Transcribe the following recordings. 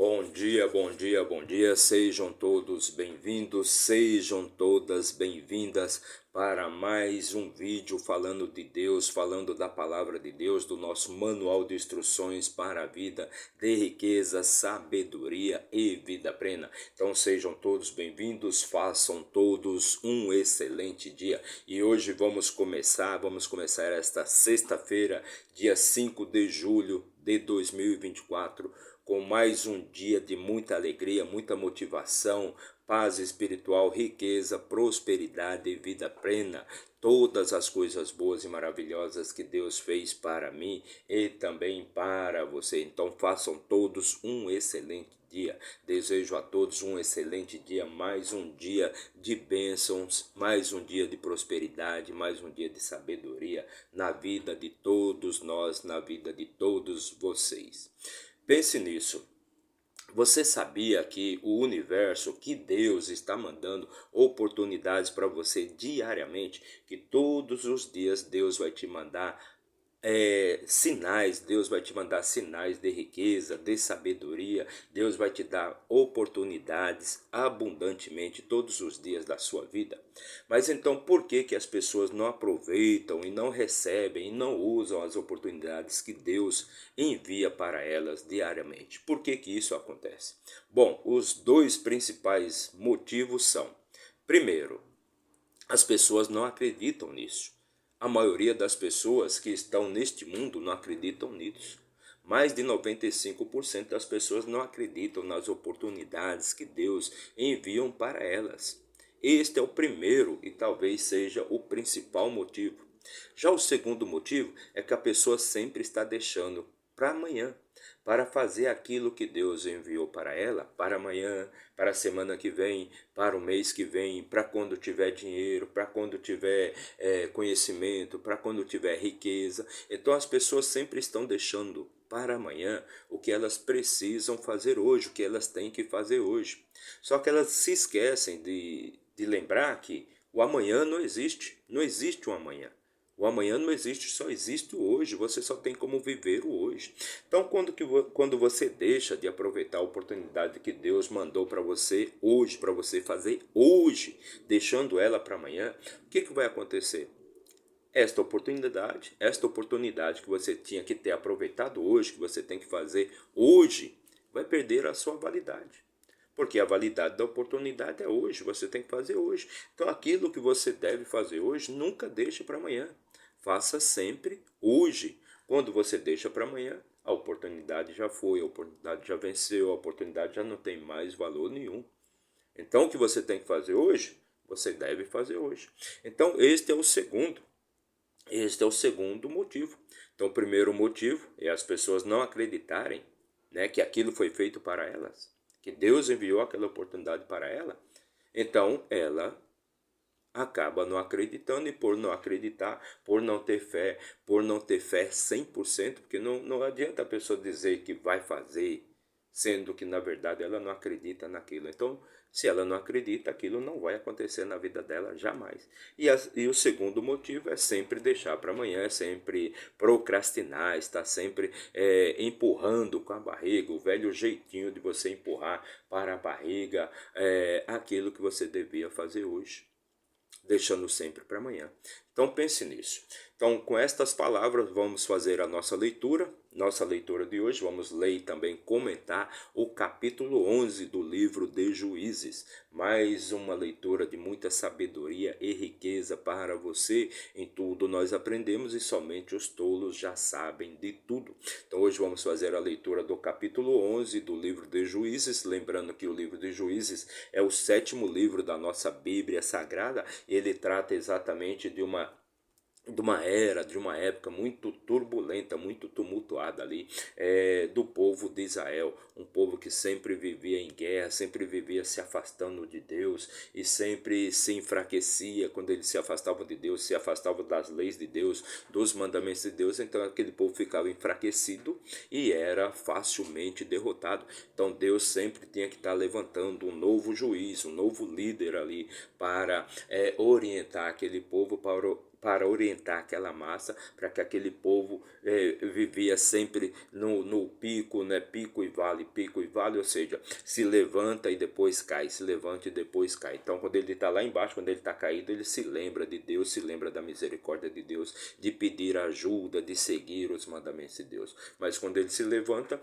Bom dia, bom dia, bom dia. Sejam todos bem-vindos, sejam todas bem-vindas para mais um vídeo falando de Deus, falando da palavra de Deus, do nosso manual de instruções para a vida de riqueza, sabedoria e vida plena. Então sejam todos bem-vindos, façam todos um excelente dia. E hoje vamos começar esta sexta-feira, dia 5 de julho de 2024, com mais um dia de muita alegria, muita motivação, paz espiritual, riqueza, prosperidade e vida plena. Todas as coisas boas e maravilhosas que Deus fez para mim e também para você. Então façam todos um excelente dia. Desejo a todos um excelente dia, mais um dia de bênçãos, mais um dia de prosperidade, mais um dia de sabedoria na vida de todos nós, na vida de todos vocês. Pense nisso. Você sabia que o universo, que Deus está mandando oportunidades para você diariamente, que todos os dias Deus vai te mandar sinais, Deus vai te mandar sinais de riqueza, de sabedoria, Deus vai te dar oportunidades abundantemente todos os dias da sua vida. Mas então por que as pessoas não aproveitam e não recebem e não usam as oportunidades que Deus envia para elas diariamente? Por que isso acontece? Bom, os dois principais motivos são: primeiro, as pessoas não acreditam nisso. A maioria das pessoas que estão neste mundo não acreditam nisso. Mais de 95% das pessoas não acreditam nas oportunidades que Deus envia para elas. Este é o primeiro e talvez seja o principal motivo. Já o segundo motivo é que a pessoa sempre está deixando para amanhã, para fazer aquilo que Deus enviou para ela, para amanhã, para a semana que vem, para o mês que vem, para quando tiver dinheiro, para quando tiver conhecimento, para quando tiver riqueza. Então as pessoas sempre estão deixando para amanhã o que elas precisam fazer hoje, o que elas têm que fazer hoje. Só que elas se esquecem de lembrar que o amanhã não existe, não existe um amanhã. O amanhã não existe, só existe o hoje. Você só tem como viver o hoje. Então, quando você deixa de aproveitar a oportunidade que Deus mandou para você hoje, para você fazer hoje, deixando ela para amanhã, o que vai acontecer? Esta oportunidade que você tinha que ter aproveitado hoje, que você tem que fazer hoje, vai perder a sua validade. Porque a validade da oportunidade é hoje, você tem que fazer hoje. Então aquilo que você deve fazer hoje, nunca deixe para amanhã. Faça sempre hoje. Quando você deixa para amanhã, a oportunidade já foi, a oportunidade já venceu, a oportunidade já não tem mais valor nenhum. Então o que você tem que fazer hoje, você deve fazer hoje. Então este é o segundo. Este é o segundo motivo. Então o primeiro motivo é as pessoas não acreditarem, né, que aquilo foi feito para elas, que Deus enviou aquela oportunidade para ela. Então ela acaba não acreditando, e por não acreditar, por não ter fé 100%, porque não adianta a pessoa dizer que vai fazer, sendo que na verdade ela não acredita naquilo. Então, se ela não acredita, aquilo não vai acontecer na vida dela jamais. E o segundo motivo é sempre deixar para amanhã, é sempre procrastinar, está sempre empurrando com a barriga, o velho jeitinho de você empurrar para a barriga aquilo que você devia fazer hoje, deixando sempre para amanhã. Então pense nisso. Então, com estas palavras, vamos fazer a nossa leitura de hoje. Vamos ler e também comentar o capítulo 11 do livro de Juízes. Mais uma leitura de muita sabedoria e riqueza para você. Em tudo nós aprendemos e somente os tolos já sabem de tudo. Então hoje vamos fazer a leitura do capítulo 11 do livro de Juízes. Lembrando que o livro de Juízes é o 7º livro da nossa Bíblia Sagrada. Ele trata exatamente de uma época muito turbulenta, muito tumultuada ali, do povo de Israel, um povo que sempre vivia em guerra, sempre vivia se afastando de Deus e sempre se enfraquecia quando eles se afastavam de Deus, se afastavam das leis de Deus, dos mandamentos de Deus. Então aquele povo ficava enfraquecido e era facilmente derrotado. Então Deus sempre tinha que estar levantando um novo juiz, um novo líder ali para orientar aquele povo para orientar aquela massa, para que aquele povo vivia sempre no pico, né? Pico e vale, ou seja, se levanta e depois cai, se levanta e depois cai. Então, quando ele está lá embaixo, quando ele está caído, ele se lembra de Deus, se lembra da misericórdia de Deus, de pedir ajuda, de seguir os mandamentos de Deus. Mas quando ele se levanta,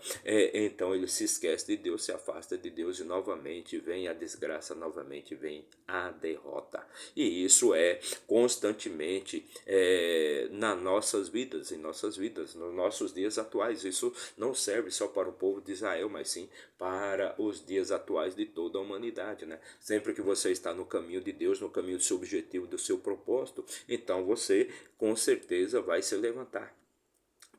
então ele se esquece de Deus, se afasta de Deus e novamente vem a desgraça, novamente vem a derrota. E isso é constantemente nas nossas vidas, nos nossos dias atuais. Isso não serve só para o povo de Israel, mas sim para os dias atuais de toda a humanidade, né? Sempre que você está no caminho de Deus, no caminho do seu objetivo, do seu propósito, então você com certeza vai se levantar.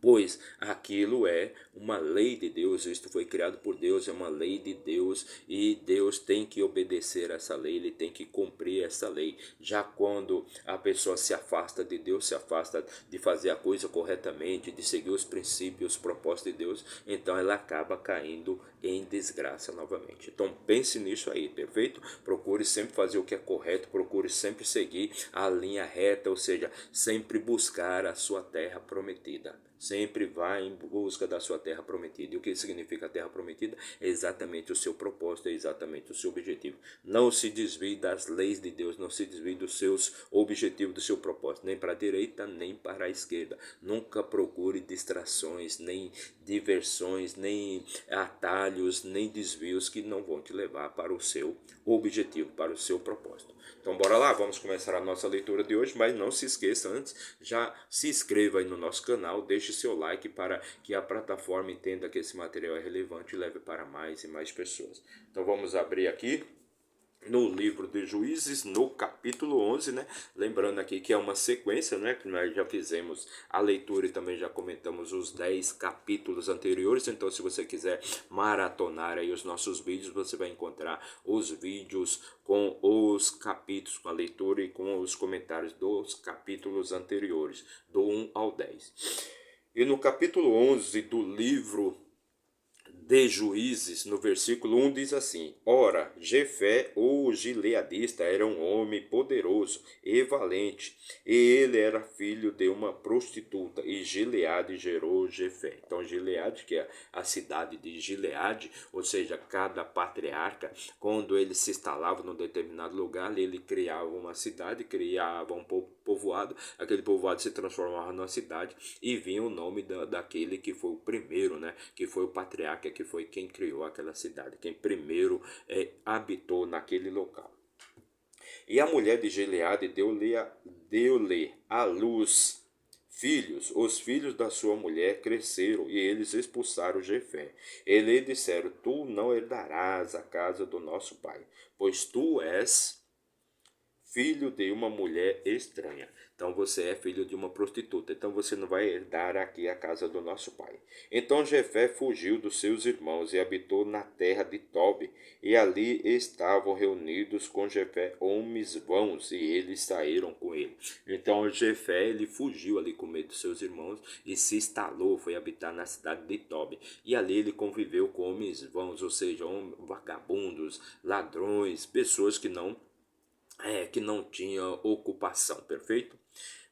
Pois aquilo é uma lei de Deus, isto foi criado por Deus, é uma lei de Deus e Deus tem que obedecer essa lei, ele tem que cumprir essa lei. Já quando a pessoa se afasta de Deus, se afasta de fazer a coisa corretamente, de seguir os princípios, os propósitos de Deus, então ela acaba caindo em desgraça novamente. Então pense nisso aí, perfeito? Procure sempre fazer o que é correto, procure sempre seguir a linha reta, ou seja, sempre buscar a sua terra prometida. Sempre vá em busca da sua terra prometida. E o que significa a terra prometida? É exatamente o seu propósito, é exatamente o seu objetivo. Não se desvie das leis de Deus, não se desvie dos seus objetivos, do seu propósito, nem para a direita, nem para a esquerda. Nunca procure distrações, nem diversões, nem atalhos, nem desvios que não vão te levar para o seu objetivo, para o seu propósito. Então bora lá, vamos começar a nossa leitura de hoje, mas não se esqueça antes, já se inscreva aí no nosso canal, deixe seu like para que a plataforma entenda que esse material é relevante e leve para mais e mais pessoas. Então vamos abrir aqui no livro de Juízes, no capítulo 11, né? Lembrando aqui que é uma sequência, né? Que nós já fizemos a leitura e também já comentamos os 10 capítulos anteriores. Então, se você quiser maratonar aí os nossos vídeos, você vai encontrar os vídeos com os capítulos, com a leitura e com os comentários dos capítulos anteriores, do 1 ao 10. E no capítulo 11 do livro de Juízes, no versículo 1 diz assim: Ora, Jefé, o gileadista, era um homem poderoso e valente, e ele era filho de uma prostituta, e Gileade gerou Jefé. Então, Gileade, que é a cidade de Gileade, ou seja, cada patriarca, quando ele se instalava num determinado lugar, ele criava uma cidade, criava um povoado, aquele povoado se transformava numa cidade e vinha o nome daquele que foi o primeiro, né? Que foi o patriarca, que foi quem criou aquela cidade, quem primeiro habitou naquele local. E a mulher de Gileade deu-lhe a luz filhos. Os filhos da sua mulher cresceram e eles expulsaram Jefé. E lhe disseram: Tu não herdarás a casa do nosso pai, pois tu és filho de uma mulher estranha. Então você é filho de uma prostituta. Então você não vai herdar aqui a casa do nosso pai. Então Jefé fugiu dos seus irmãos e habitou na terra de Tobi. E ali estavam reunidos com Jefé homens vãos, e eles saíram com ele. Então Jefé, ele fugiu ali com medo dos seus irmãos e se instalou, foi habitar na cidade de Tobi. E ali ele conviveu com homens vãos, ou seja, vagabundos, ladrões, pessoas que não tinha ocupação, perfeito?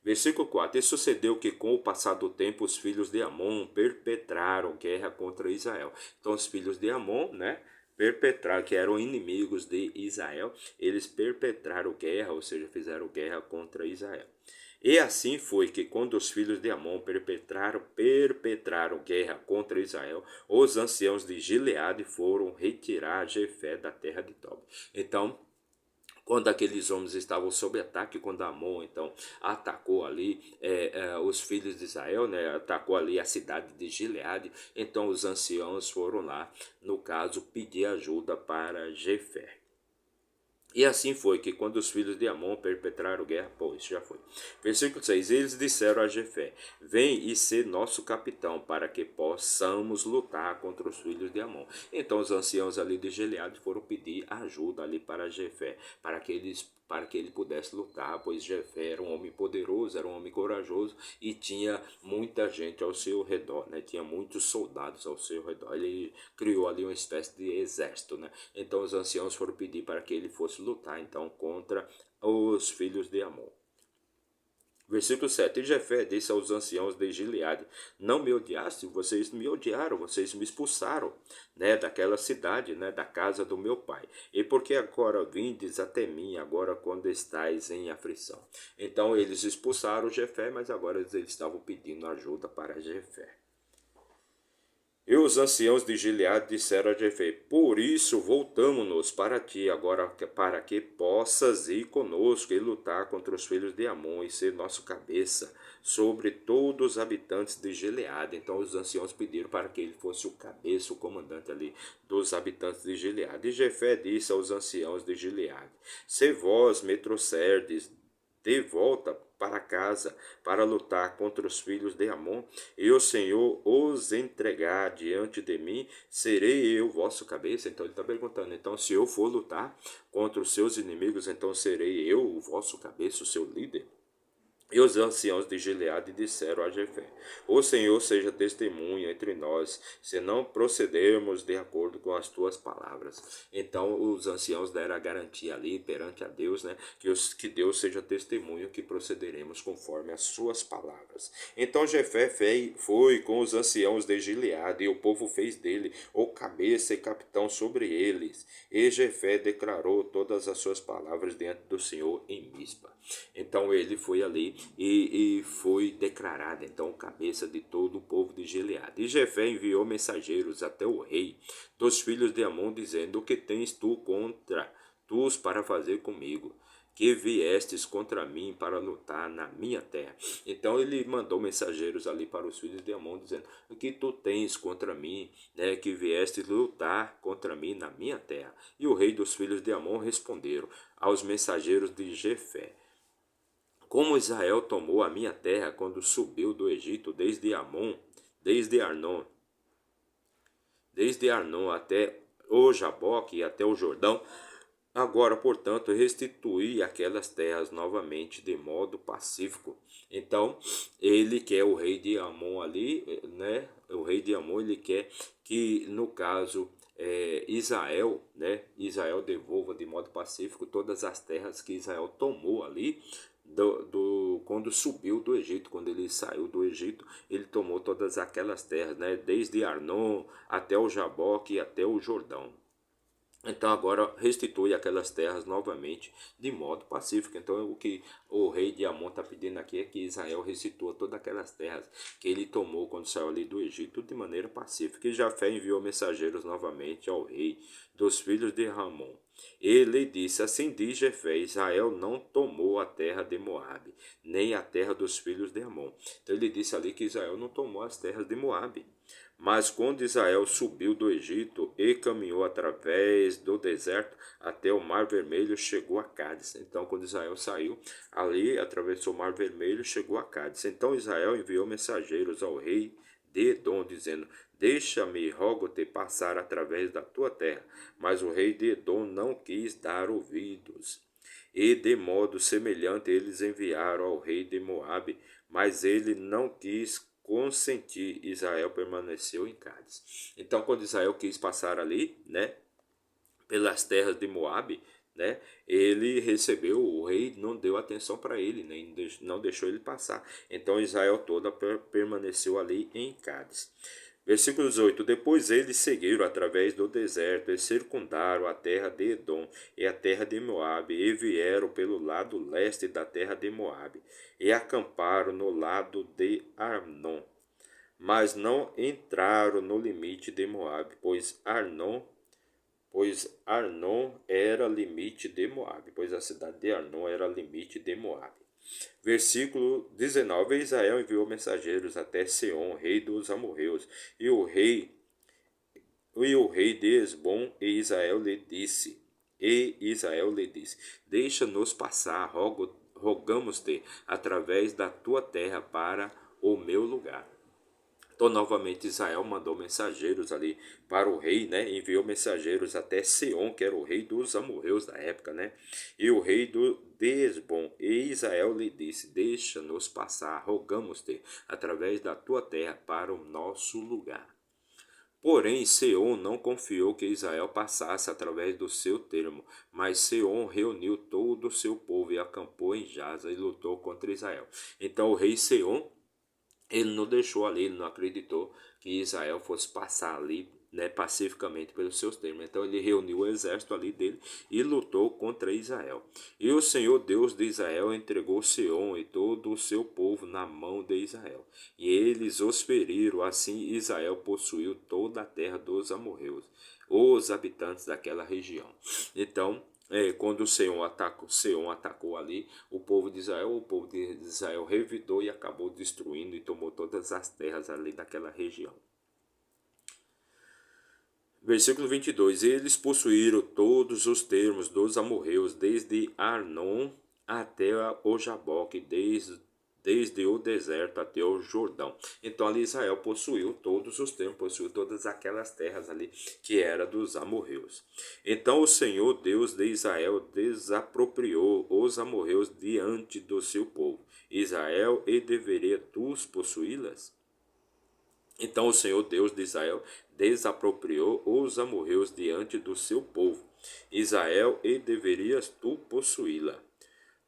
Versículo 4: E sucedeu que com o passar do tempo os filhos de Amon perpetraram guerra contra Israel. Então os filhos de Amon, né, perpetraram, que eram inimigos de Israel, eles perpetraram guerra, ou seja, fizeram guerra contra Israel. E assim foi que quando os filhos de Amon perpetraram guerra contra Israel, os anciãos de Gileade foram retirar Jefé da terra de Tob. Então, quando aqueles homens estavam sob ataque, quando Amon então atacou ali os filhos de Israel, né, atacou ali a cidade de Gileade, então os anciãos foram lá, no caso, pedir ajuda para Jefé. E assim foi que quando os filhos de Amon perpetraram guerra, isso já foi. Versículo 6, eles disseram a Jefé: Vem e sê nosso capitão, para que possamos lutar contra os filhos de Amon. Então os anciãos ali de Gileade foram pedir ajuda ali para Jefé, para que ele pudesse lutar, pois Jefé era um homem poderoso, era um homem corajoso e tinha muita gente ao seu redor, né? Tinha muitos soldados ao seu redor. Ele criou ali uma espécie de exército, né? Então os anciãos foram pedir para que ele fosse lutar então contra os filhos de Amon. Versículo 7. E Jefé disse aos anciãos de Gileade: Não me odiaste, vocês me odiaram, vocês me expulsaram, né, daquela cidade, né, da casa do meu pai. E por que agora vindes até mim, agora quando estáis em aflição? Então eles expulsaram Jefé, mas agora eles estavam pedindo ajuda para Jefé. E os anciãos de Gileade disseram a Jefé: Por isso voltamo-nos para ti agora, para que possas ir conosco e lutar contra os filhos de Amon e ser nosso cabeça sobre todos os habitantes de Gileade. Então os anciãos pediram para que ele fosse o cabeça, o comandante ali dos habitantes de Gileade. E Jefé disse aos anciãos de Gileade: Se vós me trouxerdes de volta para casa para lutar contra os filhos de Amon, e o Senhor os entregar diante de mim, serei eu vosso cabeça? Então ele está perguntando, então se eu for lutar contra os seus inimigos, então serei eu o vosso cabeça, o seu líder? E os anciãos de Gileade disseram a Jefé: O Senhor seja testemunha entre nós, se não procedermos de acordo com as tuas palavras. Então os anciãos deram a garantia ali perante a Deus, né, que Deus seja testemunha que procederemos conforme as suas palavras. Então Jefé foi com os anciãos de Gileade, e o povo fez dele o cabeça e capitão sobre eles. E Jefé declarou todas as suas palavras diante do Senhor em Mispa. Então ele foi ali e foi declarado então cabeça de todo o povo de Gileade. E Jefé enviou mensageiros até o rei dos filhos de Amon, dizendo: O que tens tu contra tu para fazer comigo, que viestes contra mim para lutar na minha terra? Então ele mandou mensageiros ali para os filhos de Amon, dizendo: O que tu tens contra mim, né, que viestes lutar contra mim na minha terra? E o rei dos filhos de Amon responderam aos mensageiros de Jefé: Como Israel tomou a minha terra quando subiu do Egito desde Amon, desde Arnon, desde Arnon até o Jaboque e até o Jordão, agora, portanto, restituí aquelas terras novamente de modo pacífico. Então, ele quer o rei de Amon ali, né? O rei de Amon, ele quer que, no caso, Israel, né? Israel devolva de modo pacífico todas as terras que Israel tomou ali, quando subiu do Egito, quando ele saiu do Egito, ele tomou todas aquelas terras, né? Desde Arnon até o Jaboque e até o Jordão. Então agora restitui aquelas terras novamente de modo pacífico. Então o que o rei de Amon está pedindo aqui é que Israel restitua todas aquelas terras que ele tomou quando saiu ali do Egito de maneira pacífica. E Jafé enviou mensageiros novamente ao rei dos filhos de Ramon. Ele disse: Assim diz Jefé: Israel não tomou a terra de Moabe, nem a terra dos filhos de Amon. Então ele disse ali que Israel não tomou as terras de Moabe. Mas quando Israel subiu do Egito e caminhou através do deserto até o Mar Vermelho, chegou a Cádiz. Então, quando Israel saiu ali, atravessou o Mar Vermelho, chegou a Cádiz. Então Israel enviou mensageiros ao rei de Edom, dizendo: Deixa-me, rogo-te, passar através da tua terra. Mas o rei de Edom não quis dar ouvidos. E de modo semelhante eles enviaram ao rei de Moabe, mas ele não quis consentir. Israel permaneceu em Cádiz. Então, quando Israel quis passar ali, né, pelas terras de Moabe, né, ele recebeu, o rei não deu atenção para ele, nem não deixou ele passar. Então Israel toda permaneceu ali em Cádiz. Versículo 18: Depois eles seguiram através do deserto e circundaram a terra de Edom e a terra de Moabe, e vieram pelo lado leste da terra de Moabe, e acamparam no lado de Arnon. Mas não entraram no limite de Moabe, pois Arnon era limite de Moabe, pois a cidade de Arnon era limite de Moabe. Versículo 19: Israel enviou mensageiros até Seom, rei dos amorreus, e o rei de Esbom, e Israel lhe disse: Deixa-nos passar, rogamos-te, através da tua terra para o meu lugar. Então, novamente, Israel mandou mensageiros ali para o rei, né? Enviou mensageiros até Seom, que era o rei dos amorreus da época, né? E o rei de Esbom. E Israel lhe disse: Deixa-nos passar, rogamos-te, através da tua terra para o nosso lugar. Porém, Seom não confiou que Israel passasse através do seu termo, mas Seom reuniu todo o seu povo e acampou em Jaza e lutou contra Israel. Então o rei Seom, ele não deixou ali, ele não acreditou que Israel fosse passar ali, né, pacificamente pelos seus termos. Então ele reuniu o exército ali dele e lutou contra Israel. E o Senhor Deus de Israel entregou Seom e todo o seu povo na mão de Israel. E eles os feriram, assim Israel possuiu toda a terra dos amorreus, os habitantes daquela região. Então, quando Seom atacou ali o povo de Israel revidou e acabou destruindo e tomou todas as terras ali daquela região. Versículo 22. Eles possuíram todos os termos dos amorreus, desde Arnon até o Jaboque, desde o deserto até o Jordão. Então ali Israel possuiu todos os termos, possuiu todas aquelas terras ali que era dos amorreus. Então o Senhor Deus de Israel desapropriou os amorreus diante do seu povo. Israel, e deveria tu possuí-las? Então o Senhor Deus de Israel desapropriou os amorreus diante do seu povo. Israel, e deverias tu possuí-la?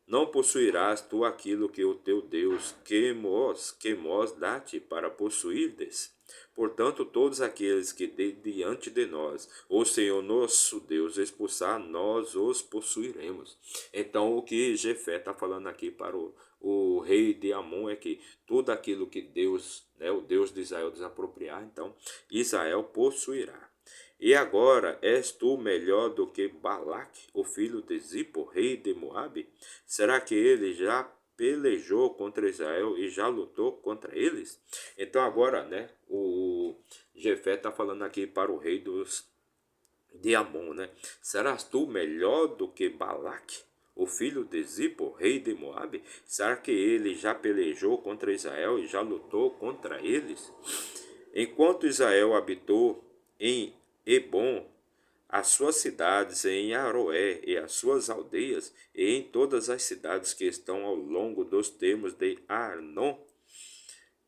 Não possuirás tu aquilo que o teu Deus quemos dá-te para possuirdes? Portanto, todos aqueles que diante de nós, o Senhor nosso Deus expulsar, nós os possuiremos. Então, o que Jefé está falando aqui para o rei de Amon é que tudo aquilo que Deus, né, o Deus de Israel, desapropriar, então Israel possuirá. E agora és tu melhor do que Balaque, o filho de Zippor, rei de Moabe? Será que ele já pelejou contra Israel e já lutou contra eles? Então agora, né, o Jefé está falando aqui para o rei de Amon, né? Serás tu melhor do que Balaque, o filho de Zippor, rei de Moabe? Será que ele já pelejou contra Israel e já lutou contra eles? Enquanto Israel habitou em Hebom, as suas cidades, em Aroé e as suas aldeias, e em todas as cidades que estão ao longo dos termos de Arnon,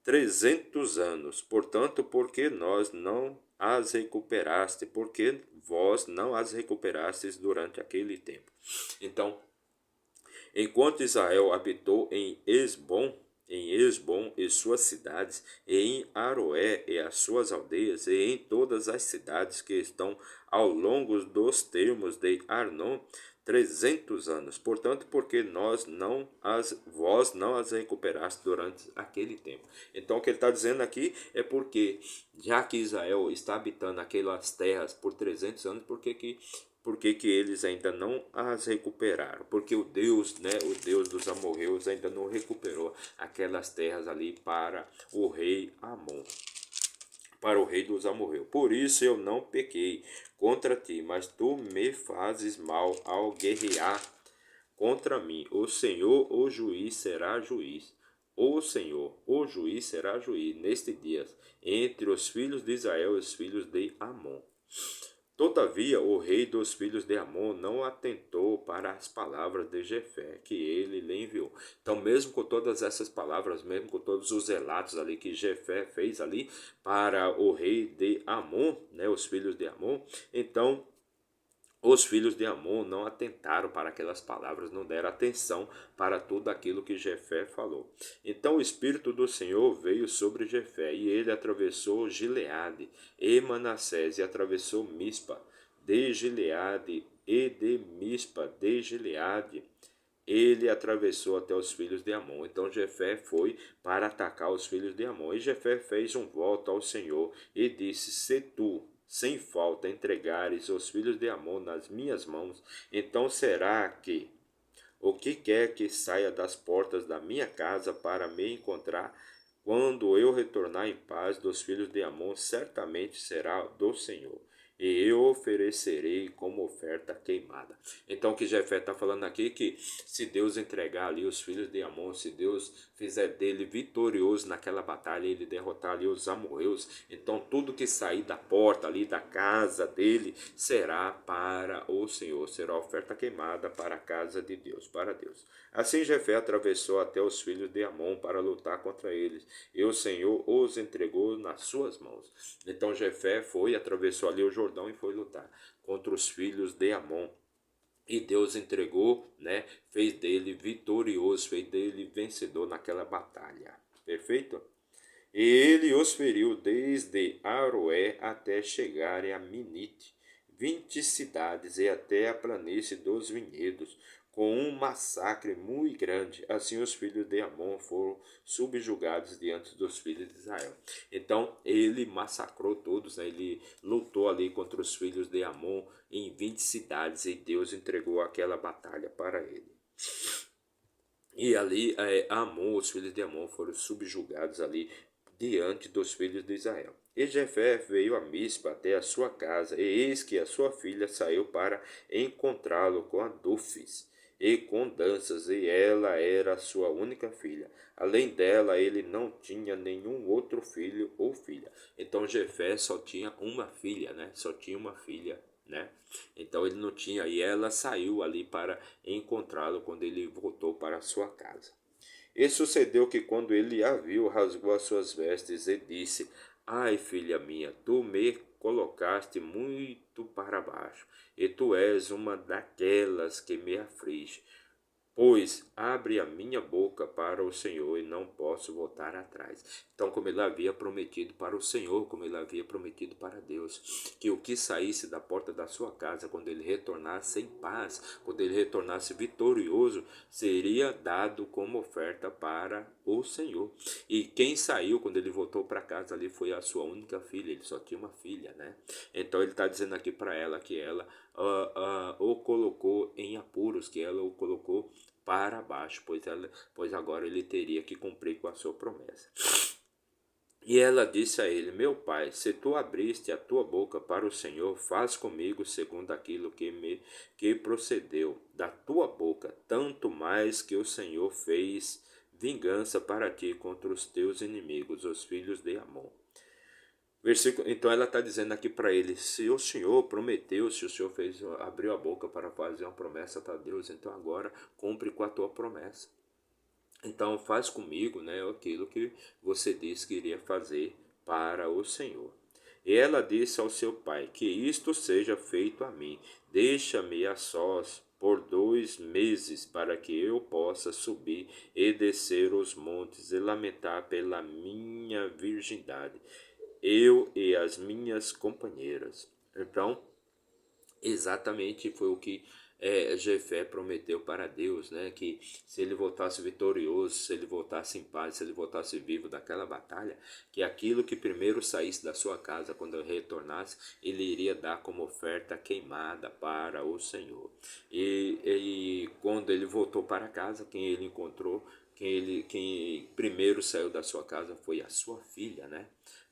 300 anos. Portanto, porque nós não as recuperaste, porque vós não as recuperastes durante aquele tempo. Então, enquanto Israel habitou em Esbom e suas cidades, e em Aroé e as suas aldeias, e em todas as cidades que estão ao longo dos termos de Arnon, 300 anos. Portanto, porque vós não as recuperaste durante aquele tempo. Então, o que ele está dizendo aqui é porque, já que Israel está habitando aquelas terras por 300 anos, por que eles ainda não as recuperaram? Porque o Deus, né, o Deus dos amorreus ainda não recuperou aquelas terras ali para o rei Amon, para o rei dos amorreus. Por isso eu não pequei contra ti, mas tu me fazes mal ao guerrear contra mim. O Senhor, o juiz, será juiz. O Senhor, o juiz, será juiz neste dia entre os filhos de Israel e os filhos de Amon. Todavia, o rei dos filhos de Amon não atentou para as palavras de Jefé, que ele lhe enviou. Então, mesmo com todas essas palavras, mesmo com todos os relatos ali que Jefé fez ali para o rei de Amon, né, os filhos de Amon, então os filhos de Amon não atentaram para aquelas palavras, não deram atenção para tudo aquilo que Jefé falou. Então o Espírito do Senhor veio sobre Jefé, e ele atravessou Gileade e Manassés, e atravessou Mispa de Gileade, e de Mispa de Gileade ele atravessou até os filhos de Amon. Então Jefé foi para atacar os filhos de Amon. E Jefé fez um voto ao Senhor e disse: Se tu, sem falta, entregares os filhos de Amon nas minhas mãos, então será que o que quer que saia das portas da minha casa para me encontrar, quando eu retornar em paz dos filhos de Amon, certamente será do Senhor, e eu oferecerei como oferta queimada. Então o que Jefé está falando aqui é que se Deus entregar ali os filhos de Amon, se Deus fizer dele vitorioso naquela batalha, ele derrotar ali os amorreus, então tudo que sair da porta ali da casa dele será para o Senhor, será oferta queimada para a casa de Deus, para Deus. Assim Jefé atravessou até os filhos de Amon para lutar contra eles, e o Senhor os entregou nas suas mãos. Então Jefé foi, atravessou ali o Jordão e foi lutar contra os filhos de Amon. E Deus entregou, né? Fez dele vitorioso, fez dele vencedor naquela batalha. Perfeito? E ele os feriu desde Aroé até chegarem a Minite, 20 cidades e até a planície dos vinhedos, com um massacre muito grande. Assim os filhos de Amon foram subjugados diante dos filhos de Israel. Então ele massacrou todos, né? Ele lutou ali contra os filhos de Amon em 20 cidades e Deus entregou aquela batalha para ele. E ali Amon, os filhos de Amon foram subjugados ali diante dos filhos de Israel. E Jefé veio a Mispa até a sua casa, e eis que a sua filha saiu para encontrá-lo com adufes e com danças, e ela era a sua única filha. Além dela, ele não tinha nenhum outro filho ou filha. Então Jefé só tinha uma filha, né? Só tinha uma filha, né? Então ele não tinha, e ela saiu ali para encontrá-lo quando ele voltou para sua casa. E sucedeu que quando ele a viu, rasgou as suas vestes e disse: Ai, filha minha, tu me colocaste muito para baixo, e tu és uma daquelas que me aflige. Pois abre a minha boca para o Senhor e não posso voltar atrás. Então, como ele havia prometido para o Senhor, como ele havia prometido para Deus, que o que saísse da porta da sua casa, quando ele retornasse em paz, quando ele retornasse vitorioso, seria dado como oferta para o Senhor. E quem saiu, quando ele voltou para casa ali, foi a sua única filha, ele só tinha uma filha, né? Então ele está dizendo aqui para ela que ela o colocou em apuros, que ela o colocou para baixo, pois agora ele teria que cumprir com a sua promessa. E ela disse a ele: Meu pai, se tu abriste a tua boca para o Senhor, faz comigo segundo aquilo que procedeu da tua boca, tanto mais que o Senhor fez vingança para ti contra os teus inimigos, os filhos de Amon. Então ela está dizendo aqui para ele: se o Senhor prometeu, se o Senhor abriu a boca para fazer uma promessa para Deus, então agora cumpre com a tua promessa. Então faz comigo, né, aquilo que você disse que iria fazer para o Senhor. E ela disse ao seu pai: que isto seja feito a mim, deixa-me a sós por 2 meses, para que eu possa subir e descer os montes e lamentar pela minha virgindade, eu e as minhas companheiras. Então, exatamente foi o que Jefé prometeu para Deus, né? Que se ele voltasse vitorioso, se ele voltasse em paz, se ele voltasse vivo daquela batalha, que aquilo que primeiro saísse da sua casa, quando ele retornasse, ele iria dar como oferta queimada para o Senhor. E quando ele voltou para casa, quem ele encontrou, quem primeiro saiu da sua casa foi a sua filha, né?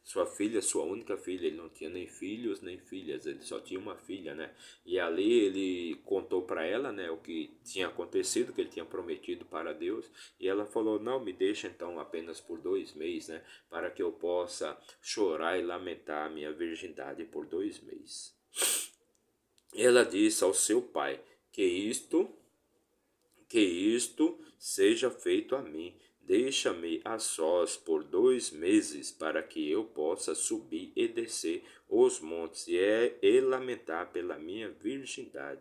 Sua filha, sua única filha, ele não tinha nem filhos nem filhas, ele só tinha uma filha, né? E ali ele contou para ela, né, o que tinha acontecido, que ele tinha prometido para Deus, e ela falou: Não, me deixa então apenas por 2 meses, né, para que eu possa chorar e lamentar a minha virgindade por 2 meses. Ela disse ao seu pai: que isto seja feito a mim. Deixa-me a sós por 2 meses, para que eu possa subir e descer os montes e lamentar pela minha virgindade,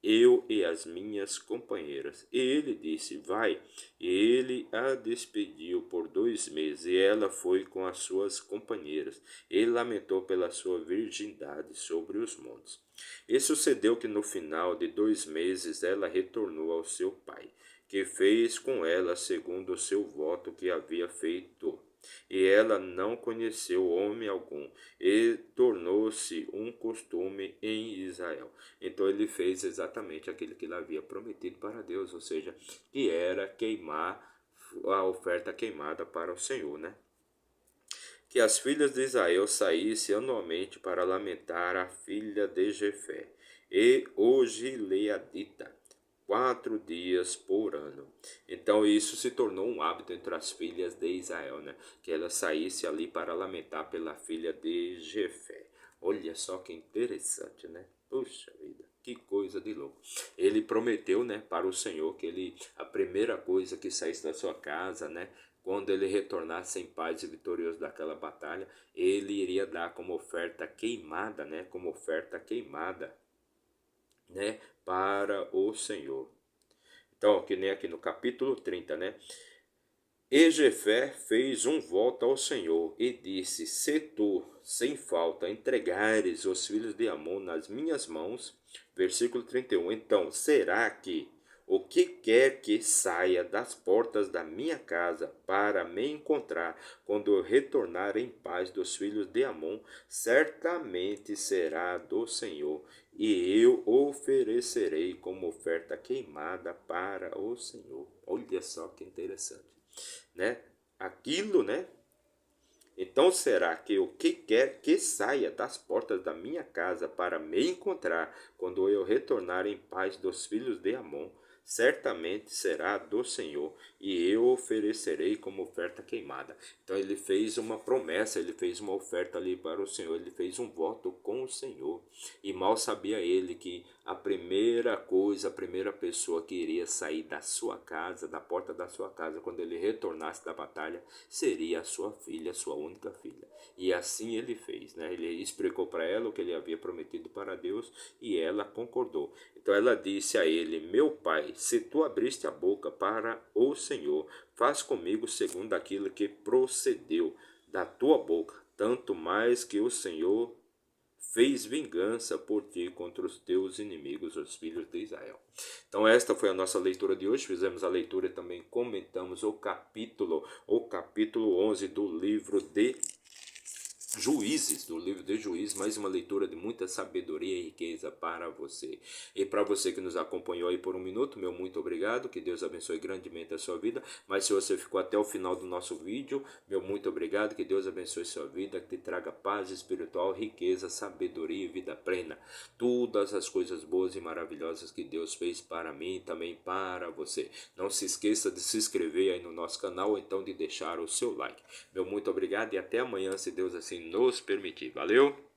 eu e as minhas companheiras. E ele disse: Vai. E ele a despediu por 2 meses, e ela foi com as suas companheiras, e lamentou pela sua virgindade sobre os montes. E sucedeu que no final de 2 meses ela retornou ao seu pai, que fez com ela segundo o seu voto que havia feito. E ela não conheceu homem algum, e tornou-se um costume em Israel. Então ele fez exatamente aquilo que ele havia prometido para Deus, ou seja, que era queimar a oferta queimada para o Senhor, né? Que as filhas de Israel saíssem anualmente para lamentar a filha de Jefé, e o gileadita, 4 dias por ano. Então isso se tornou um hábito entre as filhas de Israel, né? Que ela saísse ali para lamentar pela filha de Jefé. Olha só que interessante, né? Puxa vida, que coisa de louco. Ele prometeu, né, para o Senhor que a primeira coisa que saísse da sua casa, né, quando ele retornasse em paz e vitorioso daquela batalha, ele iria dar como oferta queimada, né, como oferta queimada né, para o Senhor. Então, que nem aqui no capítulo 30, né? E Jefé fez um voto ao Senhor e disse: Se tu, sem falta, entregares os filhos de Amon nas minhas mãos, versículo 31, então será que o que quer que saia das portas da minha casa para me encontrar quando eu retornar em paz dos filhos de Amon, certamente será do Senhor, e eu oferecerei como oferta queimada para o Senhor. Olha só que interessante, né? Aquilo, né? Então será que o que quer que saia das portas da minha casa para me encontrar quando eu retornar em paz dos filhos de Amon, certamente será do Senhor, e eu oferecerei como oferta queimada. Então ele fez uma promessa, ele fez uma oferta ali para o Senhor, ele fez um voto com o Senhor. E mal sabia ele que a primeira coisa, a primeira pessoa que iria sair da sua casa, da porta da sua casa, quando ele retornasse da batalha, seria a sua filha, a sua única filha. E assim ele fez, né? Ele explicou para ela o que ele havia prometido para Deus e ela concordou. Então ela disse a ele: Meu pai, se tu abriste a boca para o Senhor, faz comigo segundo aquilo que procedeu da tua boca, tanto mais que o Senhor fez vingança por ti contra os teus inimigos, os filhos de Israel. Então esta foi a nossa leitura de hoje. Fizemos a leitura e também comentamos o capítulo 11 do livro de Juízes, do livro de Juízes, mais uma leitura de muita sabedoria e riqueza para você. E para você que nos acompanhou aí por um minuto, meu muito obrigado, que Deus abençoe grandemente a sua vida. Mas se você ficou até o final do nosso vídeo, meu muito obrigado, que Deus abençoe sua vida, que te traga paz espiritual, riqueza, sabedoria e vida plena. Todas as coisas boas e maravilhosas que Deus fez para mim e também para você. Não se esqueça de se inscrever aí no nosso canal, ou então de deixar o seu like. Meu muito obrigado e até amanhã, se Deus assim nos permitir. Valeu!